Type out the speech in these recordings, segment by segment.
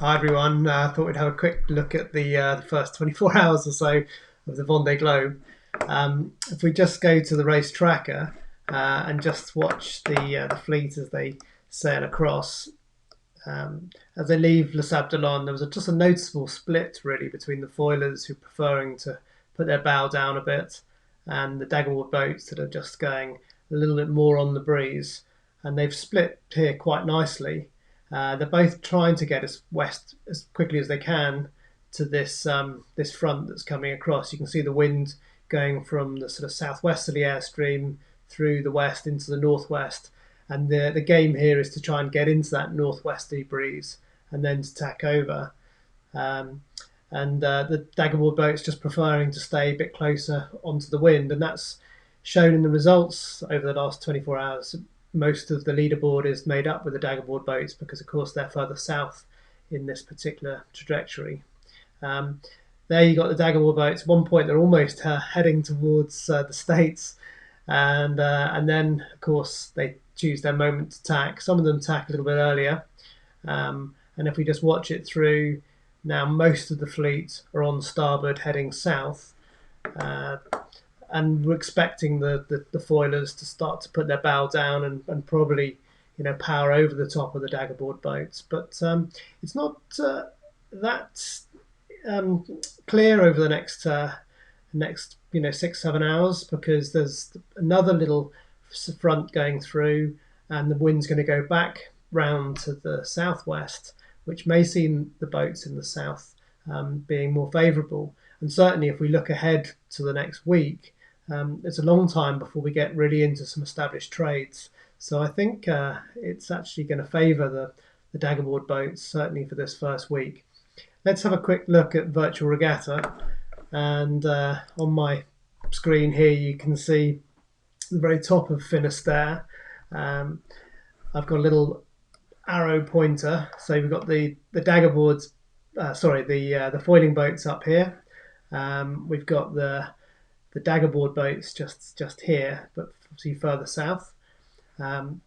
Hi everyone. I thought we'd have a quick look at the first 24 hours or so of the Vendée Globe. If we just go to the race tracker and just watch the fleet as they sail across, as they leave Les Sables d'Olonne, there was just a noticeable split really between the foilers who are preferring to put their bow down a bit, and the Daggerwood boats that are just going a little bit more on the breeze, and they've split here quite nicely. They're both trying to get as west as quickly as they can to this front that's coming across. You can see the wind going from the sort of southwesterly airstream through the west into the northwest, and the game here is to try and get into that northwesterly breeze and then to tack over. Um, and the Daggerwood boat's just preferring to stay a bit closer onto the wind, and that's shown in the results over the last 24 hours. Most of the leaderboard is made up with the Daggerboard boats because, of course, they're further south in this particular trajectory. Um, there you got the Daggerboard boats. At one point, they're almost heading towards the States, and then, of course, they choose their moment to tack. Some of them tack a little bit earlier, and if we just watch it through, now most of the fleet are on starboard heading south. Uh, and we're expecting the foilers to start to put their bow down and probably power over the top of the Daggerboard boats. But it's not that um, clear over the next 6-7 hours, because there's another little front going through, and the wind's going to go back round to the southwest, which may see the boats in the south being more favourable. And certainly, if we look ahead to the next week, it's a long time before we get really into some established trades. So I think it's actually going to favour the Daggerboard boats, certainly for this first week. Let's have a quick look at virtual regatta. And on my screen here, you can see the very top of Finisterre. Um, I've got a little arrow pointer. So we've got the Daggerboards, the foiling boats up here. We've got the Daggerboard boats just here, but obviously further south. Um,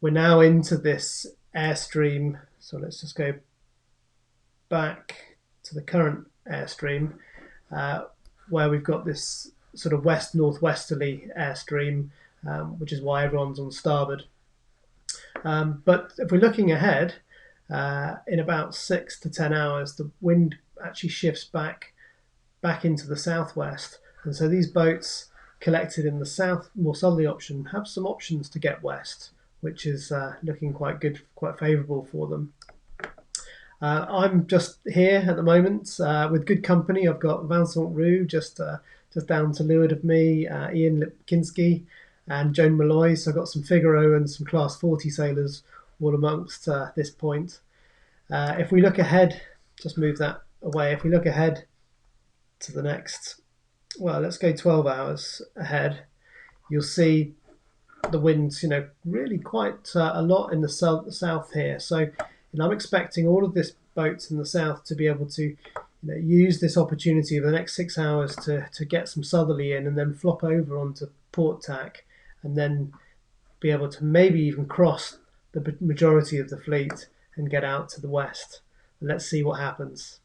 we're now into this airstream, so let's just go back to the current airstream, uh, where we've got this sort of west northwesterly airstream, which is why everyone's on starboard. But if we're looking ahead, in about 6 to 10 hours, the wind actually shifts back into the southwest, and so these boats collected in the south, more southerly option, have some options to get west, which is looking quite good, quite favourable for them. I'm just here at the moment with good company. I've got Vincent Roux just down to leeward of me, Ian Lipkinski, and Joan Malloy. So I've got some Figaro and some Class 40 sailors all amongst this point. If we look ahead, just move that away. If we look ahead to the next, well, let's go 12 hours ahead. You'll see the winds, really quite a lot in the south here. So, I'm expecting all of this boats in the south to be able to, use this opportunity over the next 6 hours to get some southerly in, and then flop over onto port tack, and then be able to maybe even cross the majority of the fleet and get out to the west. Let's see what happens.